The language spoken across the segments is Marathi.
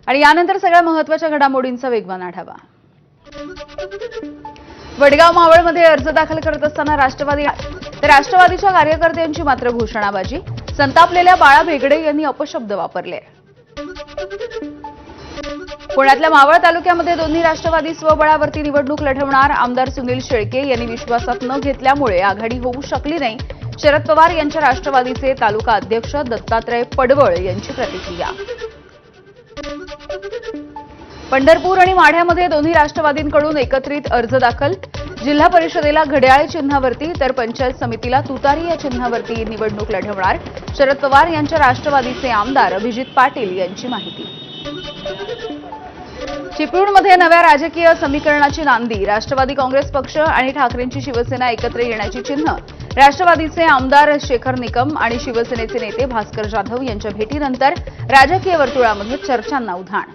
आणि यानंतर सगळ्या महत्त्वाच्या घडामोडींचा वेगवान आढावा। वडगाव मावळमध्ये अर्ज दाखल करत असताना राष्ट्रवादीच्या कार्यकर्त्यांची मात्र घोषणाबाजी। संतापलेल्या बाळा भेगडे यांनी अपशब्द वापरले। पुण्यातल्या मावळ तालुक्यामध्ये दोन्ही राष्ट्रवादी स्वबळावरती निवडणूक लढवणार। आमदार सुनील शेळके यांनी विश्वासात न घेतल्यामुळे आघाडी होऊ शकली नाही। शरद पवार यांच्या राष्ट्रवादीचे तालुका अध्यक्ष दत्तात्रय पडवळ यांची प्रतिक्रिया। पंढरपूर आणि माढ्यामध्ये दोन्ही राष्ट्रवादींकडून एकत्रित अर्ज दाखल। जिल्हा परिषदेला घड्याळ चिन्हावरती तर पंचायत समितीला तुतारी या चिन्हावरती निवडणूक लढवणार। शरद पवार यांच्या राष्ट्रवादीचे आमदार अभिजित पाटील यांची माहिती। चिपळूणमध्ये नव्या राजकीय समीकरणाची नांदी। राष्ट्रवादी काँग्रेस पक्ष आणि ठाकरेंची शिवसेना एकत्र येण्याची चिन्ह। राष्ट्रवादीचे आमदार शेखर निकम आणि शिवसेनेचे नेते भास्कर जाधव यांच्या भेटीनंतर राजकीय वर्तुळामध्ये चर्चांना उधाण।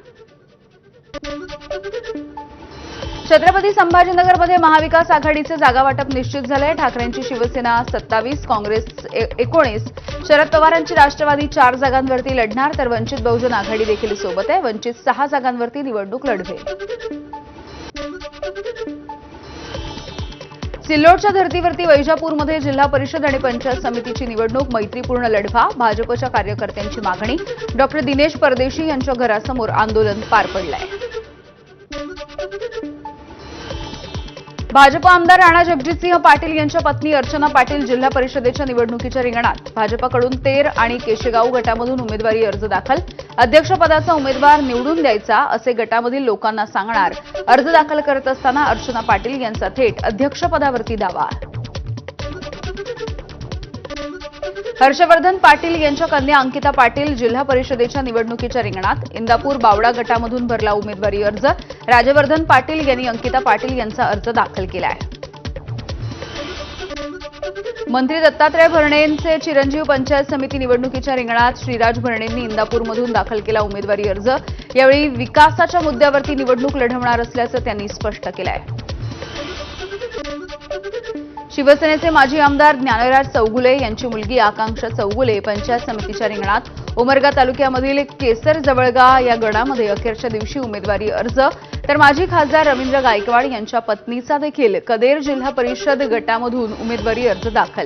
छत्रपती संभाजीनगरमध्ये महाविकास आघाडीचे जागावाटप निश्चित झाले। ठाकरेंची शिवसेना 27, काँग्रेस 19, शरद पवारांची राष्ट्रवादी 4 जागांवरती लढणार तर वंचित बहुजन आघाडी देखील सोबत आहे। वंचित 6 जागांवरती निवडणूक लढवेल। सिल्लोडच्या धर्तीवरती वैजापूरमध्ये जिल्हा परिषद आणि पंचायत समितीची निवडणूक मैत्रीपूर्ण लढवा। भाजपच्या कार्यकर्त्यांची मागणी। डॉक्टर दिनेश परदेशी यांच्या घरासमोर आंदोलन पार पडलंय। भाजप आमदार राणा जगजितसिंह पाटील यांच्या पत्नी अर्चना पाटील जिल्हा परिषदेच्या निवडणुकीच्या रिंगणात। भाजपकडून तेर आणि केशेगाव गटामधून उमेदवारी अर्ज दाखल। अध्यक्षपदाचा उमेदवार निवडून द्यायचा असे गटामधील लोकांना सांगणार। अर्ज दाखल करत असताना अर्चना पाटील यांचा थेट अध्यक्षपदावरती दावा। हर्षवर्धन पाटील यांच्या कन्या अंकिता पाटील जिल्हा परिषदेच्या निवडणुकीच्या रिंगणात। इंदापूर बावडा गटामधून भरला उमेदवारी अर्ज। राजवर्धन पाटील यांनी अंकिता पाटील यांचा अर्ज दाखल केलाय। मंत्री दत्तात्रय भरणेंचे चिरंजीव पंचायत समिती निवडणुकीच्या रिंगणात। श्रीराज भरणेंनी इंदापूरमधून दाखल केला उमेदवारी अर्ज। यावेळी विकासाच्या मुद्द्यावरती निवडणूक लढवणार असल्याचं त्यांनी स्पष्ट केलंय। शिवसेनेचे माजी आमदार ज्ञानराज चौगुले यांची मुलगी आकांक्षा चौगुले पंचायत समितीच्या रिंगणात। उमरगा तालुक्यामधील केसर जवळगा या गणामध्ये अखेरच्या दिवशी उमेदवारी अर्ज तर माजी खासदार रवींद्र गायकवाड यांच्या पत्नीचा देखील कदेर जिल्हा परिषद गटामधून उमेदवारी अर्ज दाखल।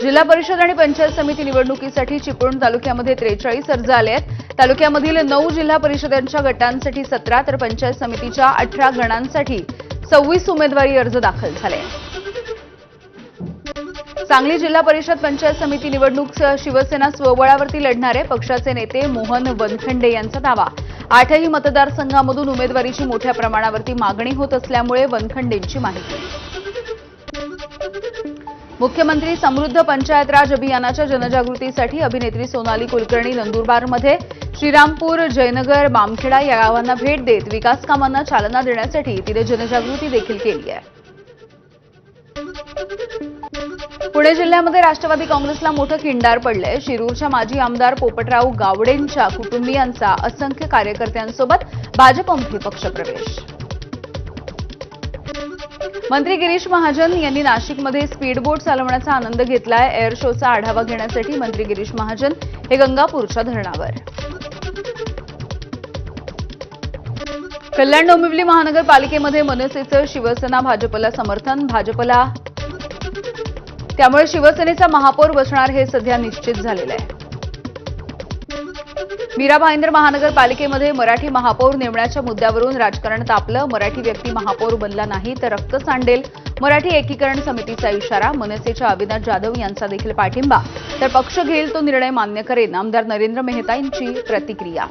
जिल्हा परिषद आणि पंचायत समिती निवडणुकीसाठी चिपळूण तालुक्यामध्ये 43 अर्ज आले आहेत। तालुक्यामधील 9 जिल्हा परिषदांच्या गटांसाठी 17 तर पंचायत समितीच्या 18 गणांसाठी 26 उमेदवारी अर्ज दाखल झाले। सांगली जिल्हा परिषद पंचायत समिती निवडणूक शिवसेना स्वबळावरती लढणार आहे। पक्षाचे नेते मोहन वनखंडे यांचा दावा। 8ही मतदारसंघामधून उमेदवारीची मोठ्या प्रमाणावरती मागणी होत असल्यामुळे वनखंडेंची माहिती। मुख्यमंत्री समृद्ध पंचायत राज अभियानाच्या जनजागृतीसाठी अभिनेत्री सोनाली कुलकर्णी नंदुरबारमध्ये श्रीरामपूर, जयनगर, बामखेडा या गावांना भेट देत विकास कामांना चालना देण्यासाठी तिने जनजागृती देखील केली आहे। पुणे जिल्ह्यामध्ये राष्ट्रवादी काँग्रेसला मोठं खिंडार पडलंय। शिरूरच्या माजी आमदार पोपटराव गावडेंच्या कुटुंबियांचा असंख्य कार्यकर्त्यांसोबत भाजपमध्ये पक्षप्रवेश। मंत्री गिरीश महाजन यांनी नाशिकमध्ये स्पीडबोट चालवण्याचा आनंद घेतलाय। एअर शोचा आढावा घेण्यासाठी मंत्री गिरीश महाजन हे गंगापूरच्या धरणावर। कल्याण डोंबिवली महानगरपालिकेमध्ये मनसेचं शिवसेना भाजपला समर्थन। त्यामुळे शिवसेनेचा महापौर बसणार हे सध्या निश्चित झालेलं आहे। मीरा भाईंदर महानगरपालिकेमध्ये मराठी महापौर नेमण्याच्या मुद्द्यावरून राजकारण तापलं। मराठी व्यक्ती महापौर बनला नाही तर रक्त सांडेल। मराठी एकीकरण समितीचा इशारा। मनसेच्या अविनाश जाधव यांचा देखील पाठिंबा तर पक्ष घेईल तो निर्णय मान्य करेन आमदार नरेंद्र मेहता यांची प्रतिक्रिया।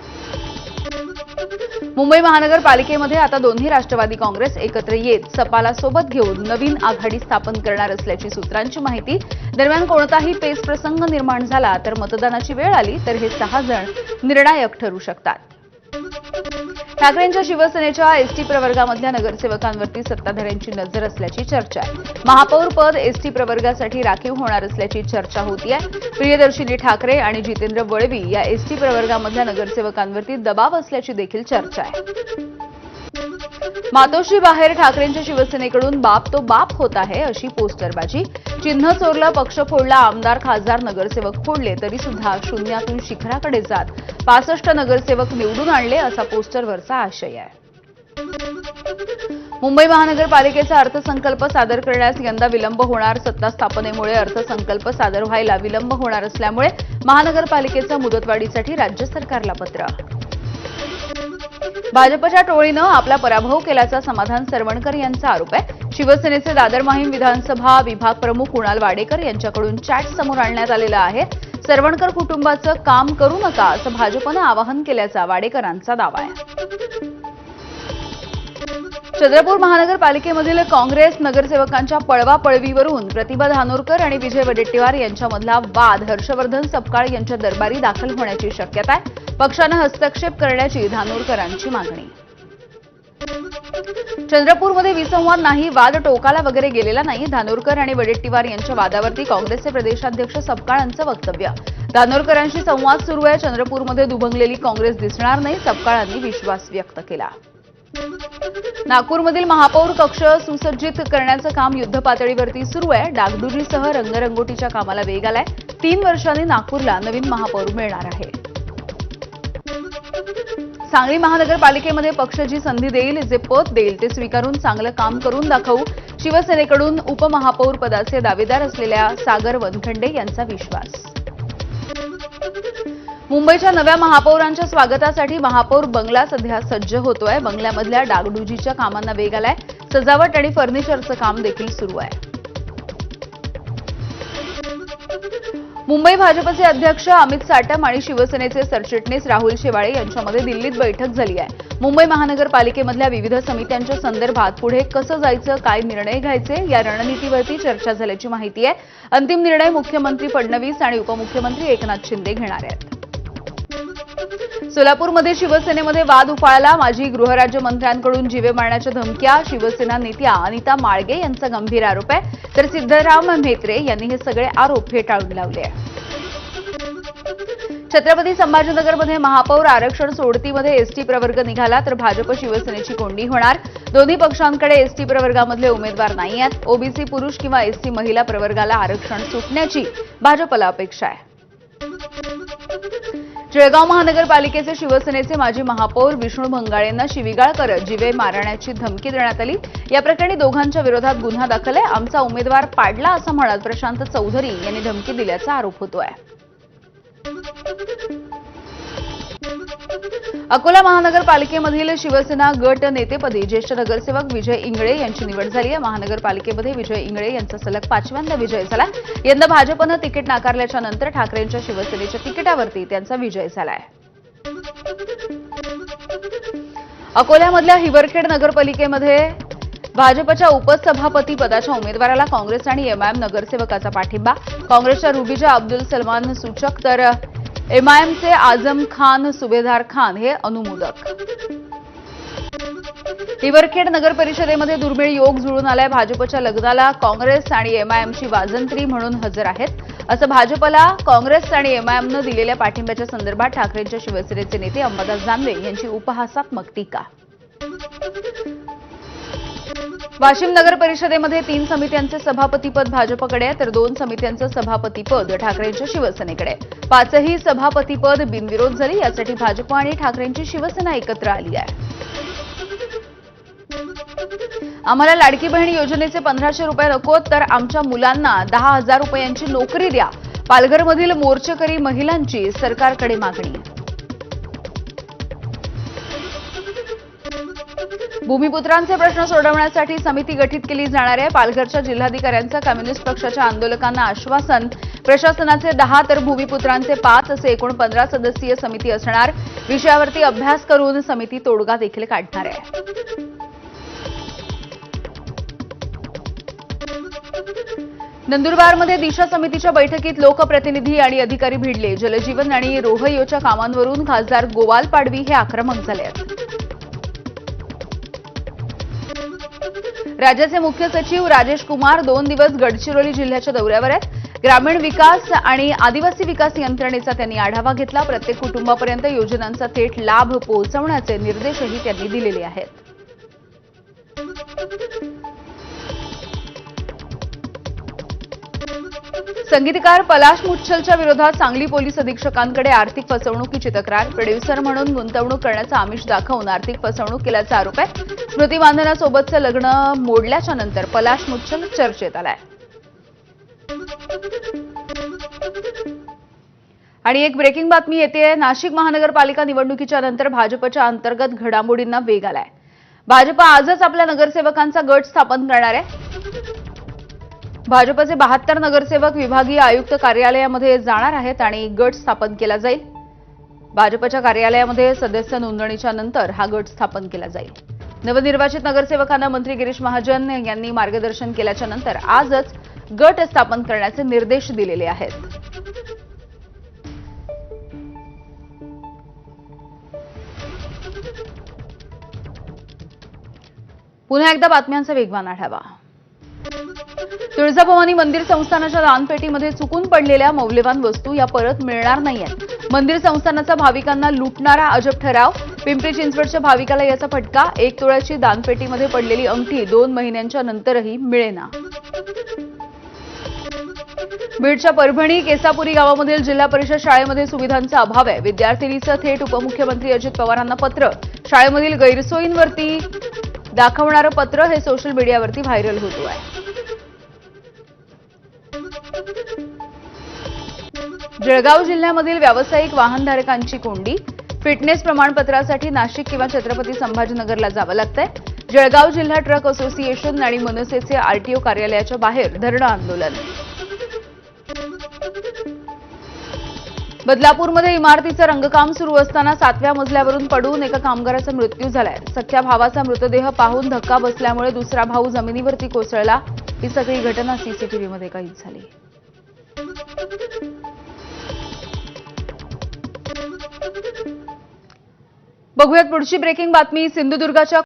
मुंबई महानगरपालिकेमध्ये आता दोन्ही राष्ट्रवादी काँग्रेस एकत्र येत सपाला सोबत घेऊन नवीन आघाडी स्थापन करणार असल्याची सूत्रांची माहिती। दरम्यान कोणताही पेच प्रसंग निर्माण झाला तर मतदानाची वेळ आली तर हे 6 जण निर्णायक ठरू शकतात। ठाकरेंच्या शिवसेनेच्या एसटी प्रवर्गामधल्या नगरसेवकांवरती सत्ताधाऱ्यांची नजर असल्याची चर्चा आहे। महापौर पद एसटी प्रवर्गासाठी राखीव होणार असल्याची चर्चा होतीये। प्रियदर्शिनी ठाकरे आणि जितेंद्र वळवी या एसटी प्रवर्गामधल्या नगरसेवकांवरती दबाव असल्याची देखील चर्चा आहे। मातोश्री बाहेर ठाकरेंच्या शिवसेनेकडून बाप तो बाप होत आहे अशी पोस्टरबाजी. चिन्ह चोरलं, पक्ष फोडला, आमदार खासदार नगरसेवक फोडले तरी सुद्धा शून्यातून शिखराकडे जात 65 नगरसेवक निवडून आणले असा पोस्टरवरचा आशय आहे. मुंबई महानगरपालिकेचा अर्थसंकल्प सादर करण्यास यंदा विलंब होणार. सत्ता स्थापनेमुळे अर्थसंकल्प सादर व्हायला विलंब होणार असल्यामुळे महानगरपालिकेच्या मुदतवाढीसाठी राज्य सरकारला पत्र. भाजपच्या टोळीनं आपला पराभव केल्याचा समाधान सरवणकर यांचा आरोप आहे. शिवसेनेचे दादर माहीम विधानसभा विभाग प्रमुख कुणाल वाडेकर यांच्याकडून चॅट समोर आणण्यात आलेला आहे. सरवणकर कुटुंबाचं काम करू नका असं भाजपनं आवाहन केल्याचा वाडेकरांचा दावा आहे. चंद्रपूर महानगरपालिकेमधील काँग्रेस नगरसेवकांच्या पळवापळवीवरून प्रतिभा धानोरकर आणि विजय वडेट्टीवार यांच्यामधला वाद हर्षवर्धन सपकाळ यांच्या दरबारी दाखल होण्याची शक्यता आहे. पक्षानं हस्तक्षेप करण्याची धानोरकरांची मागणी. चंद्रपूरमध्ये विसंवाद नाही, वाद टोकाला वगैरे गेलेला नाही. धानोरकर आणि वडेट्टीवार यांच्या वादावरती काँग्रेसचे प्रदेशाध्यक्ष सपकाळांचं वक्तव्य. धानोरकरांशी संवाद सुरू आहे. चंद्रपूरमध्ये दुभंगलेली काँग्रेस दिसणार नाही, सपकाळांनी विश्वास व्यक्त केला. नागपूरमधील महापौर कक्ष सुसज्जित करण्याचं काम युद्धपातळीवरती सुरू आहे. डागडुजीसह रंगरंगोटीच्या कामाला वेग आलाय. 3 वर्षांनी नागपूरला नवीन महापौर मिळणार आहे. सांगली महानगरपालिकेमध्ये पक्ष जी संधी देईल, जे पद देईल ते स्वीकारून चांगलं काम करून दाखवू. शिवसेनेकडून उपमहापौर पदाचे दावेदार असलेल्या सागर वनखंडे यांचा विश्वास. मुंबईच्या नव्या महापौरांच्या स्वागतासाठी महापौर बंगला सध्या सज्ज होतोय. बंगल्यामधल्या डागडुजीच्या कामांना वेग आलाय. सजावट आणि फर्निचरचं काम देखील सुरू आहे. मुंबई भाजपचे अध्यक्ष अमित साटम आणि शिवसेनेचे सरचिटणीस राहुल शेवाळे यांच्यामध्ये दिल्लीत बैठक झाली आहे. मुंबई महानगरपालिकेमधल्या विविध समित्यांच्या संदर्भात पुढे कसं जायचं, काय निर्णय घ्यायचे या रणनीतीवरती चर्चा झाल्याची माहिती आहे. अंतिम निर्णय मुख्यमंत्री फडणवीस आणि उपमुख्यमंत्री एकनाथ शिंदे घेणार आहेत. सोलापूरमध्ये शिवसेनेमध्ये वाद उफाळला. माजी गृहराज्यमंत्र्यांकडून जीवे मारण्याच्या धमक्या. शिवसेना नेत्या अनिता माळगे यांचा गंभीर आरोप आहे. तर सिद्धराम म्हेत्रे यांनी हे सगळे आरोप फेटाळून लावले आहे. छत्रपती संभाजीनगरमध्ये महापौर आरक्षण सोडतीमध्ये एसटी प्रवर्ग निघाला तर भाजप शिवसेनेची कोंडी होणार. दोन्ही पक्षांकडे एसटी प्रवर्गामधले उमेदवार नाही आहेत. ओबीसी पुरुष किंवा एसटी महिला प्रवर्गाला आरक्षण सुटण्याची भाजपला अपेक्षा आहे. जळगाव महानगरपालिकेचे शिवसेनेचे माजी महापौर विष्णू भंगाळेंना शिवीगाळ करत जीवे मारण्याची धमकी देण्यात आली. या प्रकरणी दोघांच्या विरोधात गुन्हा दाखल आहे. आमचा उमेदवार पाडला असं म्हणत प्रशांत चौधरी यांनी धमकी दिल्याचा आरोप होतोय. अकोला महानगरपालिकेमधील शिवसेना गट नेतेपदी ज्येष्ठ नगरसेवक विजय इंगळे यांची निवड झाली आहे. महानगरपालिकेमध्ये विजय इंगळे यांचा सलग 5व्यांदा विजय झाला. यंदा भाजपनं तिकीट नाकारल्याच्या नंतर ठाकरेंच्या शिवसेनेच्या तिकिटावरती त्यांचा विजय झाला आहे. अकोल्यामधल्या हिवरखेड नगरपालिकेमध्ये भाजपच्या उपसभापती पदाच्या उमेदवाराला काँग्रेस आणि एमआयएम नगरसेवकाचा पाठिंबा. काँग्रेसच्या रुबीजा अब्दुल सलमान सूचक तर एमआयएमचे आझम खान सुभेदार खान हे अनुमोदक. हिवरखेड नगर परिषदेमध्ये दुर्मिळ योग जुळून आलाय. भाजपच्या लग्नाला काँग्रेस आणि एमआयएमची वाजंत्री म्हणून हजर आहेत असं भाजपला काँग्रेस आणि एमआयएमनं दिलेल्या पाठिंब्याच्या संदर्भात ठाकरेंच्या शिवसेनेचे नेते अंबादास दानवे यांची उपहासात्मक टीका. वाशिम नगर परिषदेमध्ये 3 समित्यांचे सभापतीपद भाजपकडे आहे तर 2 समित्यांचं सभापतीपद ठाकरेंच्या शिवसेनेकडे. 5ही सभापतीपद बिनविरोध झाली. यासाठी भाजप आणि ठाकरेंची शिवसेना एकत्र आली आहे. आम्हाला लाडकी बहीण योजनेचे 1500 रुपये नकोत तर आमच्या मुलांना 10,000 रुपयांची नोकरी द्या. पालघरमधील मोर्चेकरी महिलांची सरकारकडे मागणी. भूमिपुत्रांचे प्रश्न सोडवण्यासाठी समिती गठीत केली जाणार आहे. पालघरच्या जिल्हाधिकाऱ्यांचं कम्युनिस्ट पक्षाच्या आंदोलकांना आश्वासन. प्रशासनाचे 10 तर भूमिपुत्रांचे 5 असे एकूण 15 सदस्यीय समिती असणार. विषयावरती अभ्यास करून समिती तोडगा देखील काढणार आहे. नंदुरबारमध्ये दिशा समितीच्या बैठकीत लोकप्रतिनिधी आणि अधिकारी भिडले. जलजीवन आणि रोहयोच्या कामांवरून खासदार गोवाल पाडवी हे आक्रमक झाले आहेत. राज्याचे मुख्य सचिव राजेश कुमार 2 दिवस गडचिरोली जिल्ह्याच्या दौऱ्यावर आहेत. ग्रामीण विकास आणि आदिवासी विकास यंत्रणेचा त्यांनी आढावा घेतला. प्रत्येक कुटुंबापर्यंत योजनांचा थेट लाभ पोहोचवण्याचे निर्देशही त्यांनी दिलेले आहेत. संगीतकार पलाश मुच्छलच्या विरोधात सांगली पोलीस अधीक्षकांकडे आर्थिक फसवणुकीची तक्रार. प्रोड्युसर म्हणून गुंतवणूक करण्याचा आमिष दाखवून आर्थिक फसवणूक केल्याचा आरोप आहे. स्मृती मानधनासोबतचं लग्न मोडल्याच्या नंतर पलाश मुच्छल चर्चेत आलाय. आणि एक ब्रेकिंग बातमी येते. नाशिक महानगरपालिका निवडणुकीच्या नंतर भाजपच्या अंतर्गत घडामोडींना वेग आलाय. भाजप आजच आपल्या नगरसेवकांचा गट स्थापन करणार आहे. भाजपचे 72 नगरसेवक विभागीय आयुक्त कार्यालयामध्ये जाणार आहेत आणि गट स्थापन केला जाईल. भाजपच्या कार्यालयामध्ये सदस्य नोंदणीच्या नंतर हा गट स्थापन केला जाईल. नवनिर्वाचित नगरसेवकांना मंत्री गिरीश महाजन यांनी मार्गदर्शन केल्याच्या नंतर आजच गट स्थापन करण्याचे निर्देश दिलेले आहेत. पुन्हा एकदा बातम्यांचा वेगवान आढावा. तुळजाभवानी मंदिर संस्थानाच्या दानपेटीमध्ये चुकून पडलेल्या मौल्यवान वस्तू या परत मिळणार नाहीयेत. मंदिर संस्थानाचा भाविकांना लुटणारा अजब ठराव. पिंपरी चिंचवडच्या भाविकाला याचा फटका. 1 तोळ्याची दानपेटीमध्ये पडलेली अंगठी 2 महिन्यांच्या नंतरही मिळेना. बीडच्या परभणी केसापुरी गावामधील जिल्हा परिषद शाळेमध्ये सुविधांचा अभाव आहे. विद्यार्थिनीचं थेट उपमुख्यमंत्री अजित पवारांना पत्र. शाळेमधील गैरसोयींवरती दाखवणारं पत्र हे सोशल मीडियावरती व्हायरल होतो आहे. जळगाव जिल्ह्यामधील व्यावसायिक वाहनधारकांची कोंडी. फिटनेस प्रमाणपत्रासाठी नाशिक किंवा छत्रपती संभाजीनगरला जावं लागतंय. जळगाव जिल्हा ट्रक असोसिएशन आणि मनसेचे आरटीओ कार्यालयाच्या बाहेर धरणं आंदोलन. बदलापूरमध्ये इमारतीचं रंगकाम सुरू असताना 7व्या मजल्यावरून पडून एका कामगाराचा मृत्यू झालाय. सख्ख्या भावाचा मृतदेह पाहून धक्का बसल्यामुळे दुसरा भाऊ जमिनीवरती कोसळला. ही सगळी घटना सीसीटीव्हीमध्ये कैद झाली. बघूयात पुढची ब्रेकिंग बातमी. सिंधुदुर्गाच्या